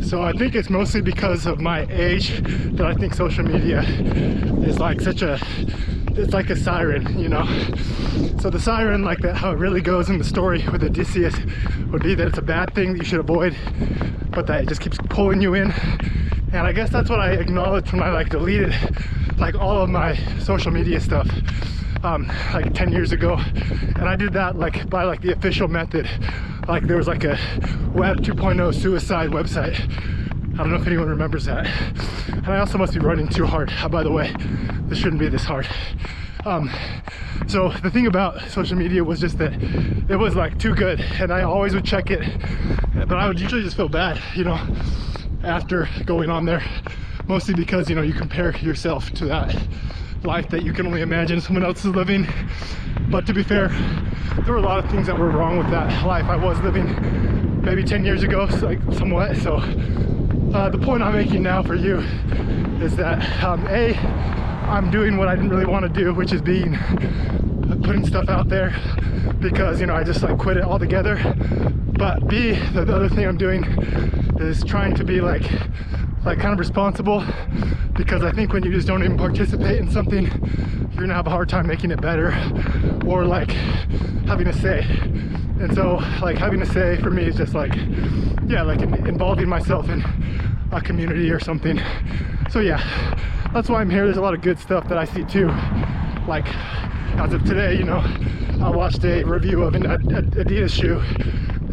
So I think it's mostly because of my age that I think social media is like it's like a siren, you know? So the siren, like that, how it really goes in the story with Odysseus would be that it's a bad thing that you should avoid, but that it just keeps pulling you in. And I guess that's what I acknowledged when I like deleted like all of my social media stuff like 10 years ago. And I did that like by like the official method. Like there was like a Web 2.0 suicide website. I don't know if anyone remembers that. And I also must be running too hard. By the way, this shouldn't be this hard. So the thing about social media was just that it was like too good, and I always would check it, but I would usually just feel bad, you know, after going on there, mostly because, you know, you compare yourself to that life that you can only imagine someone else is living. But to be fair, there were a lot of things that were wrong with that life I was living maybe 10 years ago, like somewhat. So the point I'm making now for you is that I'm doing what I didn't really want to do, which is putting stuff out there because, you know, I just like quit it altogether. But B, the other thing I'm doing is trying to be like kind of responsible, because I think when you just don't even participate in something, you're gonna have a hard time making it better or like having a say. And so like having a say for me is just like, yeah, like involving myself in a community or something. So yeah, that's why I'm here. There's a lot of good stuff that I see too. Like as of today, you know, I watched a review of an Adidas shoe,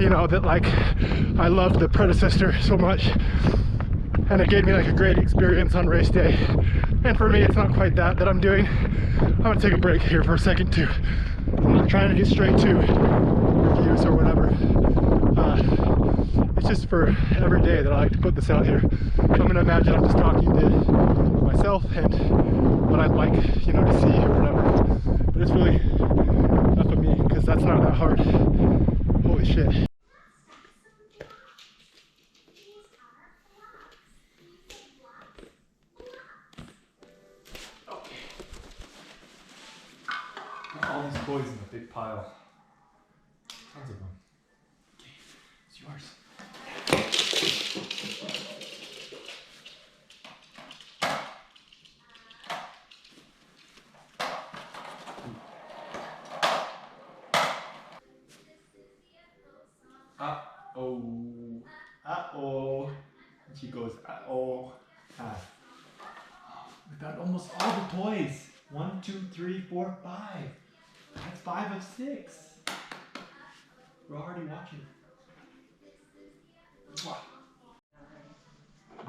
you know, that like I loved the predecessor so much, and it gave me like a great experience on race day. And for me, it's not quite that I'm doing. I'm gonna take a break here for a second too. I'm not trying to get straight to reviews or whatever. It's just for every day that I like to put this out here. So I'm gonna imagine I'm just talking to myself and what I'd like, you know, to see or whatever. But it's really enough of me, because that's not that hard. Holy shit. All these toys in a big pile. Tons of them. Okay, it's yours. Uh-oh. Uh-oh. And she goes, uh-oh. Ah. We got almost all the toys. 1, 2, 3, 4, 5. That's 5 of 6. We're already watching.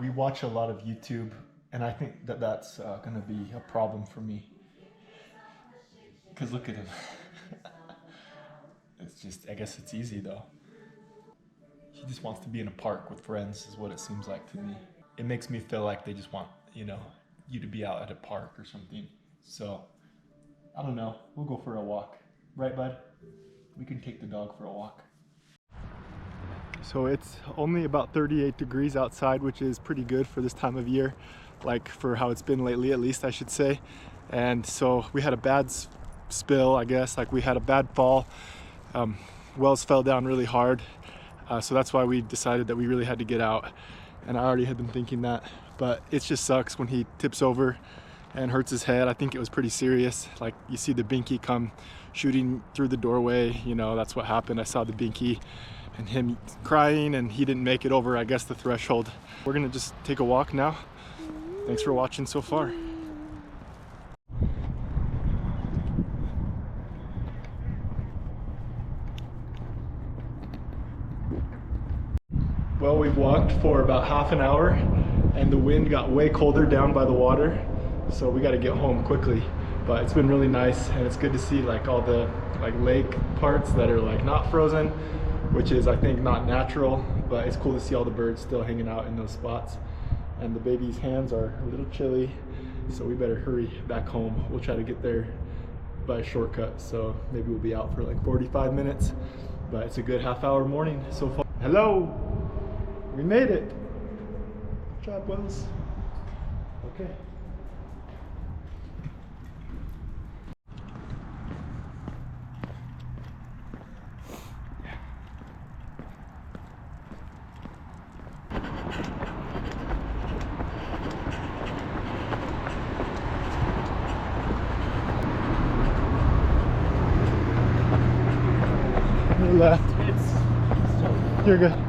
We watch a lot of YouTube, and I think that that's gonna be a problem for me. Cause look at him. It's just, I guess it's easy though. He just wants to be in a park with friends, is what it seems like to me. It makes me feel like they just want, you know, you to be out at a park or something. So, I don't know, we'll go for a walk. Right, bud? We can take the dog for a walk. So it's only about 38 degrees outside, which is pretty good for this time of year, like for how it's been lately, at least I should say. And so we had a bad spill, I guess, like we had a bad fall. Wells fell down really hard. So that's why we decided that we really had to get out. And I already had been thinking that, but it just sucks when he tips over and hurts his head. I think it was pretty serious. Like you see the binky come shooting through the doorway, you know, that's what happened. I saw the binky and him crying, and he didn't make it over, I guess, the threshold. We're gonna just take a walk now. Thanks for watching so far. Well, we've walked for about half an hour, and the wind got way colder down by the water, so we got to get home quickly. But it's been really nice, and it's good to see like all the like lake parts that are like not frozen, which is, I think, not natural, but it's cool to see all the birds still hanging out in those spots. And the baby's hands are a little chilly, so we better hurry back home. We'll try to get there by a shortcut, so maybe we'll be out for like 45 minutes, but it's a good half-hour morning so far. Hello, we made it. Good job, Wells. Okay. left. It's You're good.